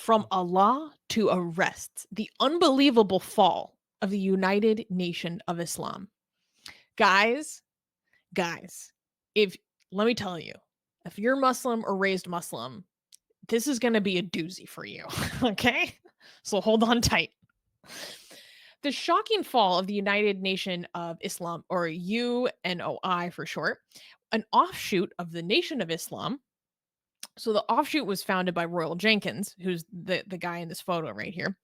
From Allah to arrests, the unbelievable fall of the United Nation of Islam. Guys, guys, if let me tell you, if you're Muslim or raised Muslim, this is going to be a doozy for you. Okay? So hold on tight. The shocking fall of the United Nation of Islam, or UNOI for short, an offshoot of the Nation of Islam. So the offshoot was founded by Royall Jenkins, who's the guy in this photo right here,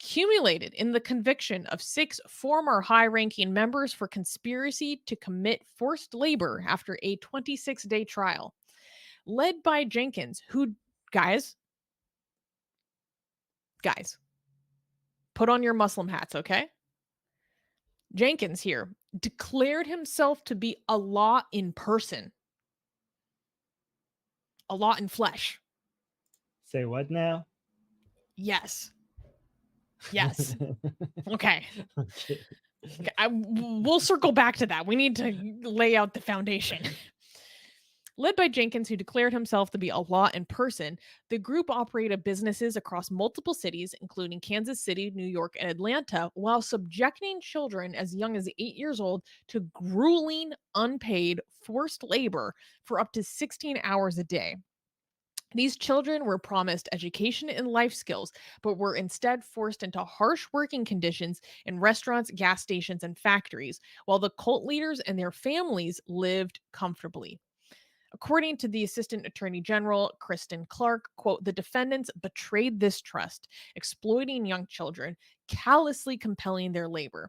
accumulated in the conviction of 6 former high-ranking members for conspiracy to commit forced labor after a 26-day trial. Led by Jenkins, who, guys, put on your Muslim hats, okay? Jenkins here declared himself to be Allah in person, Allah in flesh. Say what now? Yes. Yes. Okay. Okay. We'll circle back to that. We need to lay out the foundation. Led by Jenkins, who declared himself to be Allah in person, the group operated businesses across multiple cities, including Kansas City, New York, and Atlanta, while subjecting children as young as 8 years old to grueling, unpaid, forced labor for up to 16 hours a day. These children were promised education and life skills, but were instead forced into harsh working conditions in restaurants, gas stations, and factories, while the cult leaders and their families lived comfortably. According to the Assistant Attorney General, Kristen Clarke, quote, the defendants betrayed this trust, exploiting young children, callously compelling their labor,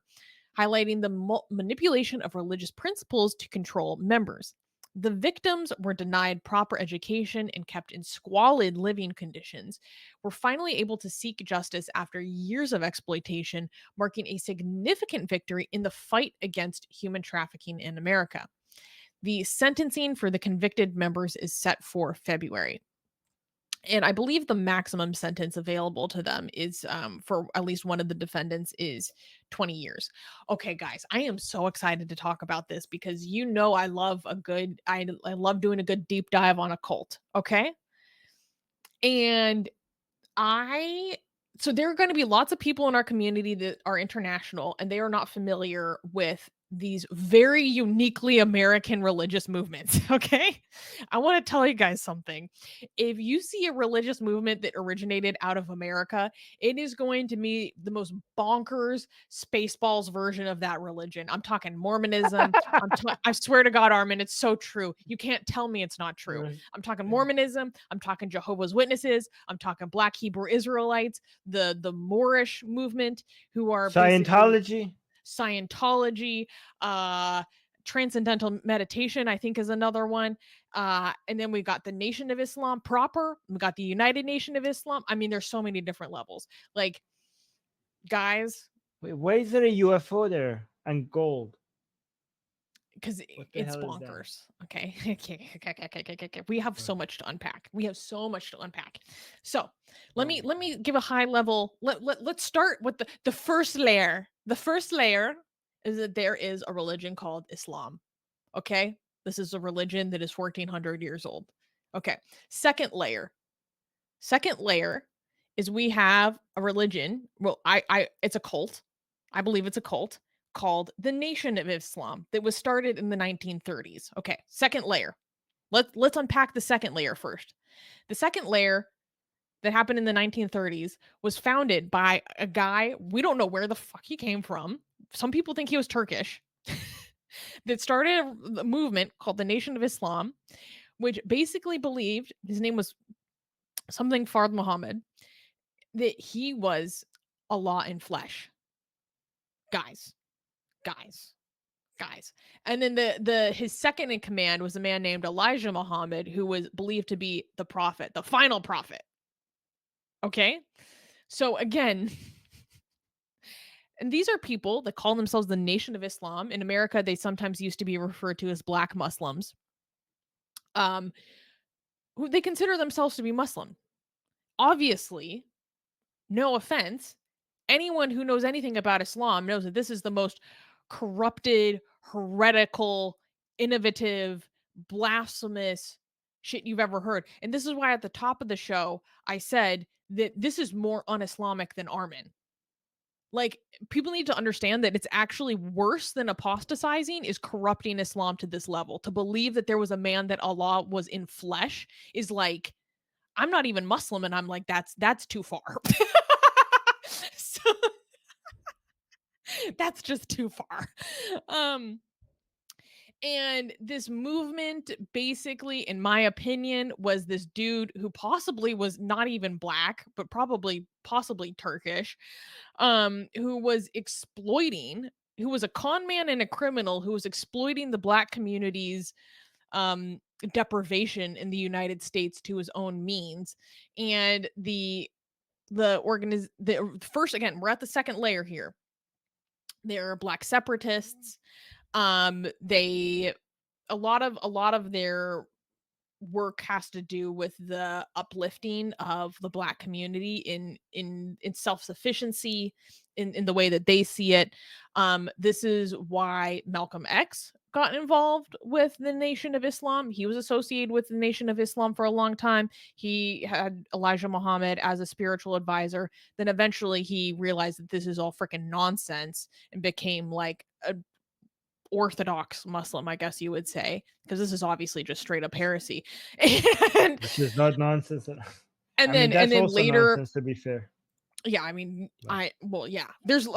highlighting the manipulation of religious principles to control members. The victims were denied proper education and kept in squalid living conditions, were finally able to seek justice after years of exploitation, marking a significant victory in the fight against human trafficking in America. The sentencing for the convicted members is set for February. And I believe the maximum sentence available to them is for at least one of the defendants is 20 years. Okay, guys, I am so excited to talk about this because I love I love doing a good deep dive on a cult. Okay. And I so there are going to be lots of people in our community that are international and they are not familiar with these very uniquely American religious movements. Okay. I want to tell you guys something. If you see a religious movement that originated out of America, it is going to be the most bonkers Spaceballs version of that religion. I'm talking Mormonism. I swear to God, Armin, it's so true. You can't tell me it's not true. Right. I'm talking Mormonism. I'm talking Jehovah's Witnesses. I'm talking Black Hebrew Israelites, the Moorish movement, who are basically Scientology. Scientology, transcendental meditation, I think is another one. And then we got the Nation of Islam proper. We got the United Nation of Islam. I mean, there's so many different levels. Like, guys, Wait, why is there a UFO there and gold? because What the it's hell is that? bonkers. Okay. Okay. We have so much to unpack. So let me give a high level. Let's start with the first layer. The first layer is that there is a religion called Islam. Okay. This is a religion that is 1400 years old. Okay. Second layer. Second layer is we have a religion. Well, it's a cult. I believe it's a cult called the Nation of Islam that was started in the 1930s. Okay, second layer. Let's unpack the second layer first. The second layer that happened in the 1930s was founded by a guy, we don't know where the fuck he came from. Some people think he was Turkish. That started a movement called the Nation of Islam, which basically believed his name was something Fard Muhammad, that he was Allah in flesh. Guys, guys, guys. And then the his second in command was a man named Elijah Muhammad, who was believed to be the prophet, the final prophet. Okay? So again, and these are people that call themselves the Nation of Islam. In America, they sometimes used to be referred to as Black Muslims. Who they consider themselves to be Muslim. Obviously, no offense, anyone who knows anything about Islam knows that this is the most corrupted, heretical, innovative, blasphemous shit you've ever heard. And this is why at the top of the show, I said that this is more un-Islamic than Armin. Like, people need to understand that it's actually worse than apostatizing is corrupting Islam to this level. To believe that there was a man that Allah was in flesh is like, I'm not even Muslim, and I'm like, that's too far. So that's just too far. Um, and this movement, basically, in my opinion, was this dude who possibly was not even black, but probably possibly Turkish, who was exploiting, who was a con man and a criminal who was exploiting the black community's deprivation in the United States to his own means. And the first, again, we're at the second layer here. They're black separatists. They a lot of their work has to do with the uplifting of the black community in self-sufficiency in the way that they see it. This is why Malcolm X got involved with the Nation of Islam. He was associated with the Nation of Islam for a long time. He had Elijah Muhammad as a spiritual advisor. Then eventually he realized that this is all freaking nonsense and became like a orthodox Muslim, I guess you would say, because this is obviously just straight up heresy. and Which is not nonsense. I and mean, then and that's then also later, nonsense, to be fair. yeah, I mean, But yeah, there's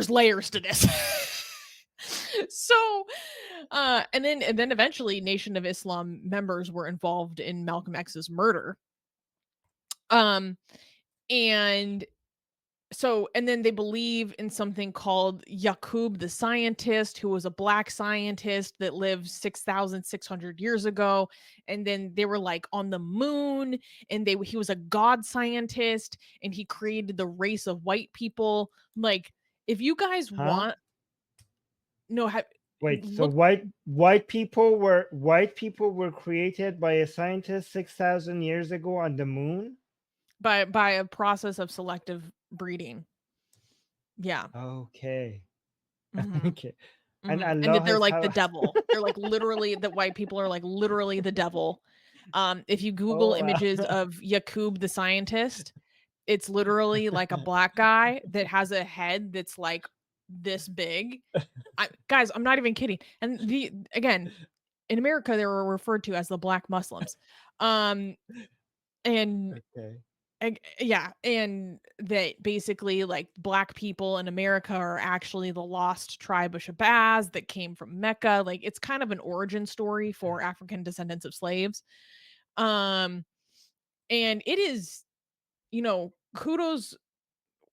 layers to this. So and then eventually Nation of Islam members were involved in Malcolm X's murder. Um and So, and then they believe in something called Yakub the scientist, who was a black scientist that lived 6,600 years ago. And then they were like on the moon, and he was a god scientist, and he created the race of white people. Like, if you guys huh? want, no, Wait, so look white people were created by a scientist 6,000 years ago on the moon? by a process of selective breeding. Yeah. Okay. Hmm. Okay. And Hmm. And Allah that they're has like the how devil. They're like literally that white people are like literally the devil. If you Google oh wow. images of Yakub the scientist, it's literally like a black guy that has a head that's like this big. Guys, I'm not even kidding. And the again, in America, they were referred to as the black Muslims. Um, and Okay. yeah, and that basically like black people in America are actually the lost tribe of Shabazz that came from Mecca. Like, it's kind of an origin story for African descendants of slaves. Um, and it is, kudos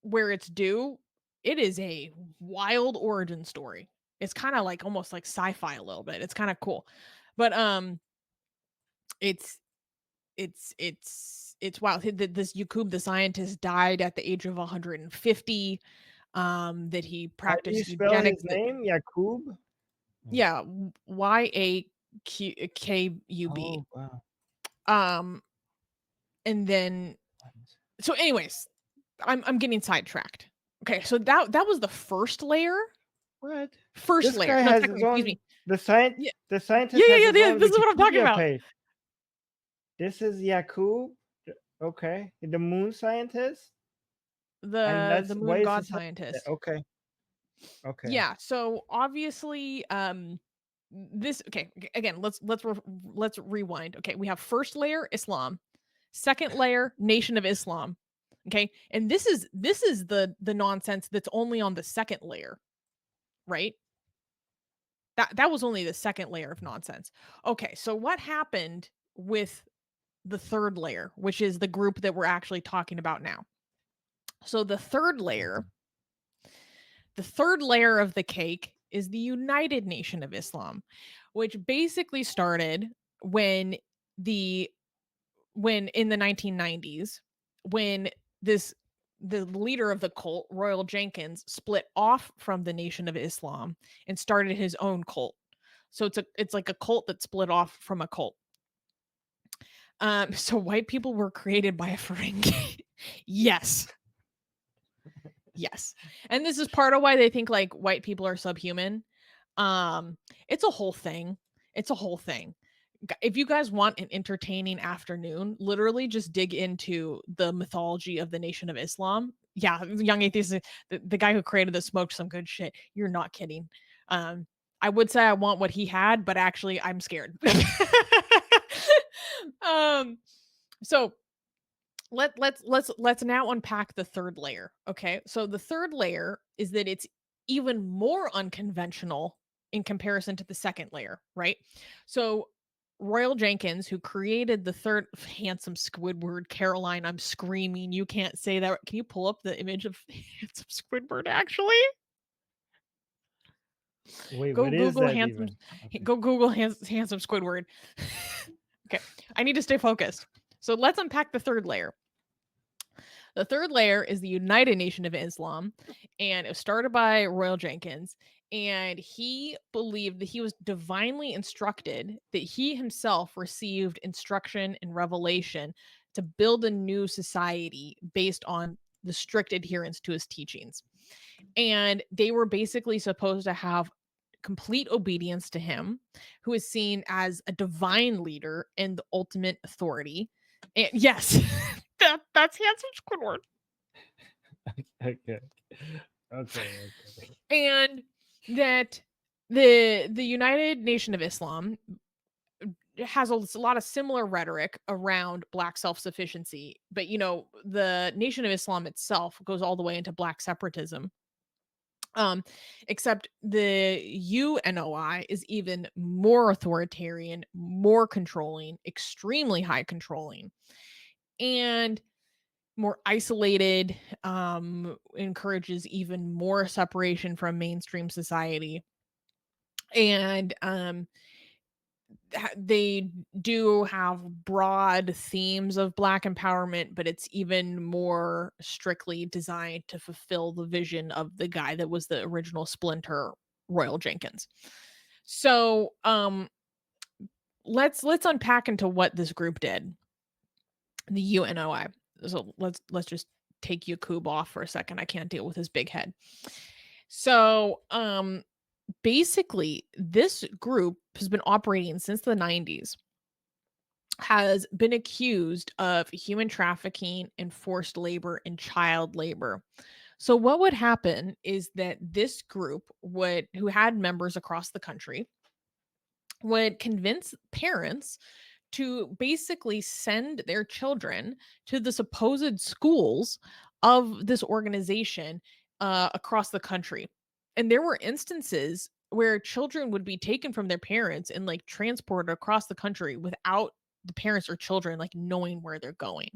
where it's due. It is a wild origin story. It's kind of like almost like sci-fi a little bit. It's kind of cool. But it's it's wild. This Yakub the scientist died at the age of 150. That he How do you practiced spell his eugenics. name? Yakub? Yeah, Yakub. Oh wow. Um, and then so anyways, I'm getting sidetracked. Okay, so that was the first layer. What? First This layer. guy No, has technically, his excuse me. own Yeah, the yeah, scientist yeah, has yeah, his yeah. own This is what I'm talking Wikipedia about. page. This is Yakub. Okay. The moon scientist? And The that's why moon is god this scientist. okay. Okay. Yeah, so obviously, this okay, again, let's rewind. Okay, we have first layer Islam, second layer Nation of Islam. Okay, and this is the nonsense that's only on the second layer, right? That was only the second layer of nonsense. Okay, so what happened with the third layer, which is the group that we're actually talking about now? So the third layer of the cake is the United Nation of Islam, which basically started when the when in the 1990s, when this the leader of the cult, Royall Jenkins, split off from the Nation of Islam and started his own cult. So it's like a cult that split off from a cult. So white people were created by a Ferengi. Yes. Yes. And this is part of why they think like white people are subhuman. It's a whole thing. It's a whole thing. if you guys want an entertaining afternoon, literally just dig into the mythology of the Nation of Islam. Yeah, Young Atheist, the guy who created this smoked some good shit. You're not kidding. Um, I would say I want what he had, but actually I'm scared. um, so let's now unpack the third layer. Okay. So the third layer is that it's even more unconventional in comparison to the second layer, right? So Royall Jenkins, who created the third handsome Squidward, Caroline, I'm screaming. You can't say that. Can you pull up the image of handsome Squidward actually? Wait, Go what is Google that handsome even? Okay. go Google handsome Squidward. Okay. I need to stay focused. So let's unpack the third layer. The third layer is the United Nation of Islam, and it was started by Royall Jenkins. And he believed that he was divinely instructed, that he himself received instruction and revelation to build a new society based on the strict adherence to his teachings. And they were basically supposed to have complete obedience to him, who is seen as a divine leader and the ultimate authority. And yes, that's handsome Squidward. Okay. Okay. Okay. And that the United Nation of Islam has a lot of similar rhetoric around black self-sufficiency, but the Nation of Islam itself goes all the way into black separatism. Except the UNOI is even more authoritarian, more controlling, extremely high controlling, and more isolated, encourages even more separation from mainstream society. And they do have broad themes of black empowerment, but it's even more strictly designed to fulfill the vision of the guy that was the original splinter, Royall Jenkins. So let's unpack into what this group did, the UNOI. So let's just take Yakub off for a second. I can't deal with his big head. So basically this group has been operating since the 90s, has been accused of human trafficking and forced labor and child labor. So what would happen is that this group would who had members across the country would convince parents to basically send their children to the supposed schools of this organization across the country. And there were instances where children would be taken from their parents and like transported across the country without the parents or children like knowing where they're going.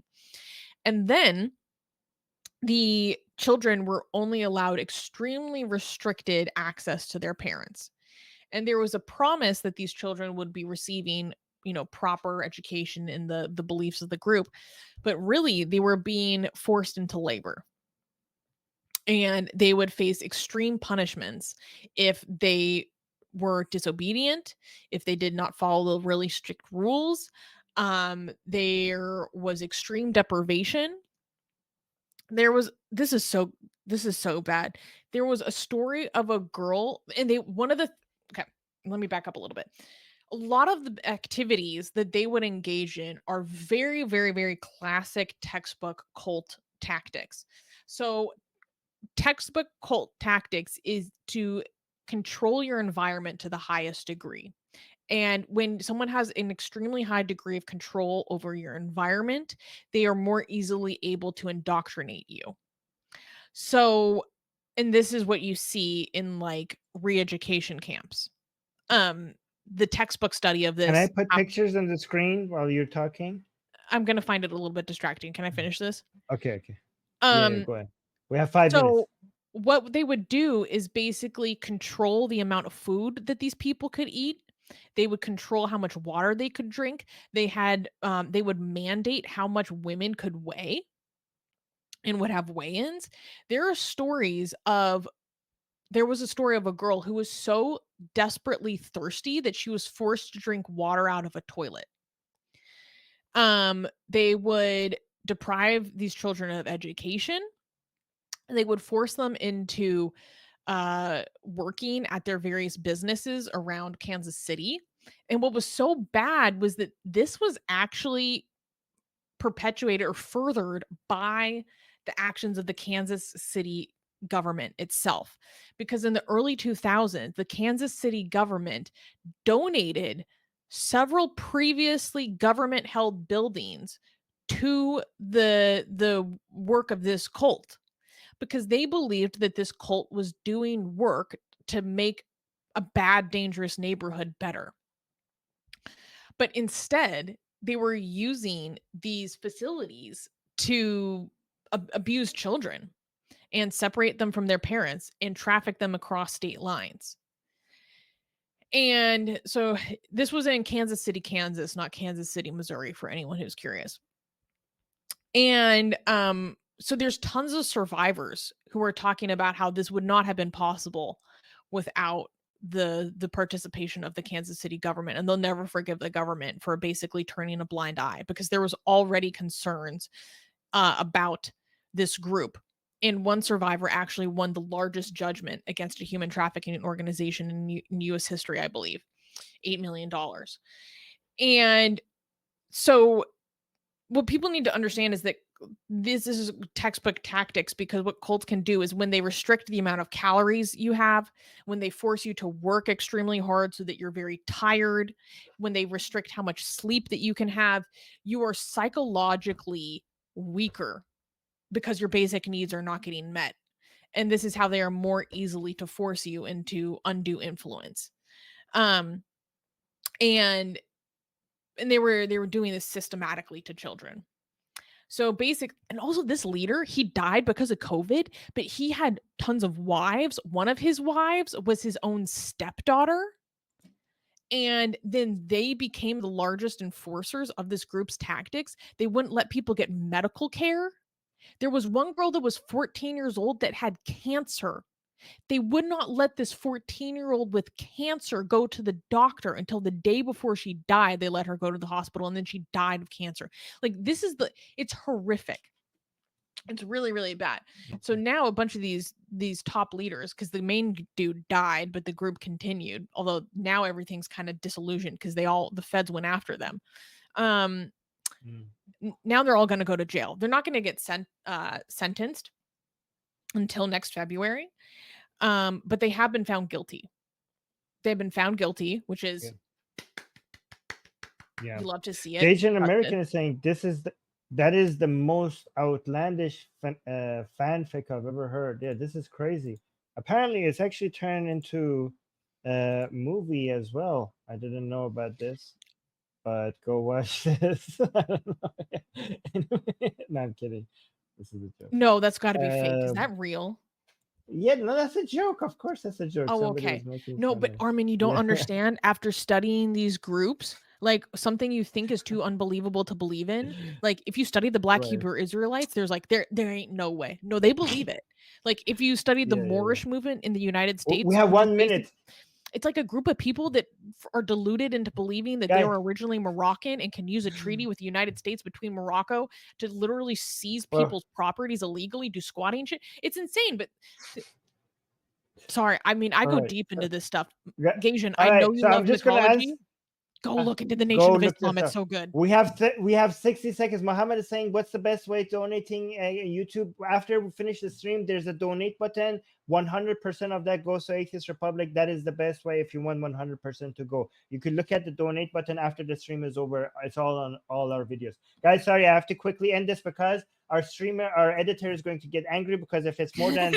And then the children were only allowed extremely restricted access to their parents, and there was a promise that these children would be receiving proper education in the beliefs of the group, but really they were being forced into labor, and they would face extreme punishments if they were disobedient, if they did not follow the really strict rules. There was extreme deprivation. There was this is so bad. There was a story of a girl, and they one of the okay, let me back up a little bit. A lot of the activities that they would engage in are very, very, very classic textbook cult tactics. So, textbook cult tactics is to control your environment to the highest degree. And when someone has an extremely high degree of control over your environment, they are more easily able to indoctrinate you. So, and this is what you see in like re-education camps. Um, the textbook study of Can I this, put pictures on the screen while you're talking? I'm gonna find it a little bit distracting. Can I finish this? Okay. Okay. Yeah. Um, Go ahead. We have 5 minutes. so what they would do is basically control the amount of food that these people could eat. They would control how much water they could drink. They would mandate how much women could weigh and would have weigh-ins. There are stories of There was a story of a girl who was so desperately thirsty that she was forced to drink water out of a toilet. They would deprive these children of education. They would force them into working at their various businesses around Kansas City. And what was so bad was that this was actually perpetuated or furthered by the actions of the Kansas City government itself. Because in the early 2000s, the Kansas City government donated several previously government held buildings to the work of this cult because they believed that this cult was doing work to make a bad dangerous neighborhood better. But instead, they were using these facilities to abuse children and separate them from their parents and traffic them across state lines. And so this was in Kansas City, Kansas, not Kansas City, Missouri, for anyone who's curious. And so there's tons of survivors who are talking about how this would not have been possible without the participation of the Kansas City government, and they'll never forgive the government for basically turning a blind eye because there was already concerns about this group. And one survivor actually won the largest judgment against a human trafficking organization in US history, I believe, $8 million. And so what people need to understand is that this is textbook tactics because what cults can do is when they restrict the amount of calories you have, when they force you to work extremely hard so that you're very tired, when they restrict how much sleep that you can have, you are psychologically weaker because your basic needs are not getting met. And this is how they are more easily to force you into undue influence. Um and and they were doing this systematically to children. So basic and also this leader, he died because of COVID, but he had tons of wives. One of his wives was his own stepdaughter. And then they became the largest enforcers of this group's tactics. They wouldn't let people get medical care. There was one girl that was 14 years old that had cancer. They would not let this 14-year-old with cancer go to the doctor until the day before she died. They let her go to the hospital and then she died of cancer. Like it's horrific. It's really, really bad. So now a bunch of these top leaders, because the main dude died, but the group continued. Although now everything's kind of disillusioned because the feds went after them. Um, Now they're all going to go to jail. They're not going to get sentenced until next February. But they have been found guilty. They've been found guilty, which is Yeah. you love to see it. Asian That's American good. is saying that is the most outlandish fanfic I've ever heard. Yeah, this is crazy. Apparently, it's actually turned into a movie as well. I didn't know about this, but go watch this. I don't know. No, I'm kidding. This is a joke. No, that's got to be fake. Is Um, that real? yeah, no, that's a joke. Of course, that's a joke. Oh, Somebody okay. was making No, fun but of. Armin, you don't Yeah, understand. After studying these groups, like something you think is too unbelievable to believe in, like if you study the Black right. Hebrew Israelites, there's like there ain't no way. No, they believe it. Like if you studied the Yeah, yeah, yeah. Moorish movement in the United We States, have which is 1 minute, it's like a group of people that are deluded into believing that they guys. were originally Moroccan and can use a treaty with the United States between Morocco to literally seize Well, people's properties illegally, do squatting shit. It's insane, but sorry, I mean, I all go right. deep into this stuff. Yeah. Gasian, All I know right. you So I'm love just gonna answer. mythology. Go look into the Nation Go of look Islam. this It's up. so good. We have 60 seconds. Muhammad is saying, "What's the best way donating YouTube?" After we finish the stream, there's a donate button. 100% of that goes to Atheist Republic. That is the best way if you want 100% to go. You can look at the donate button after the stream is over. It's all on all our videos, guys. Sorry, I have to quickly end this because our editor is going to get angry because if it's more than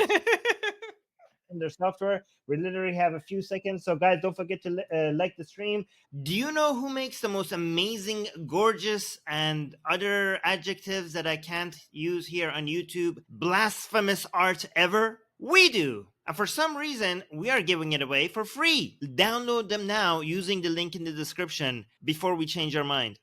in their software. We literally have a few seconds. So, guys, don't forget to like the stream. Do you know who makes the most amazing, gorgeous, and other adjectives that I can't use here on YouTube? Blasphemous art ever? We do. And for some reason, we are giving it away for free. Download them now using the link in the description before we change our mind.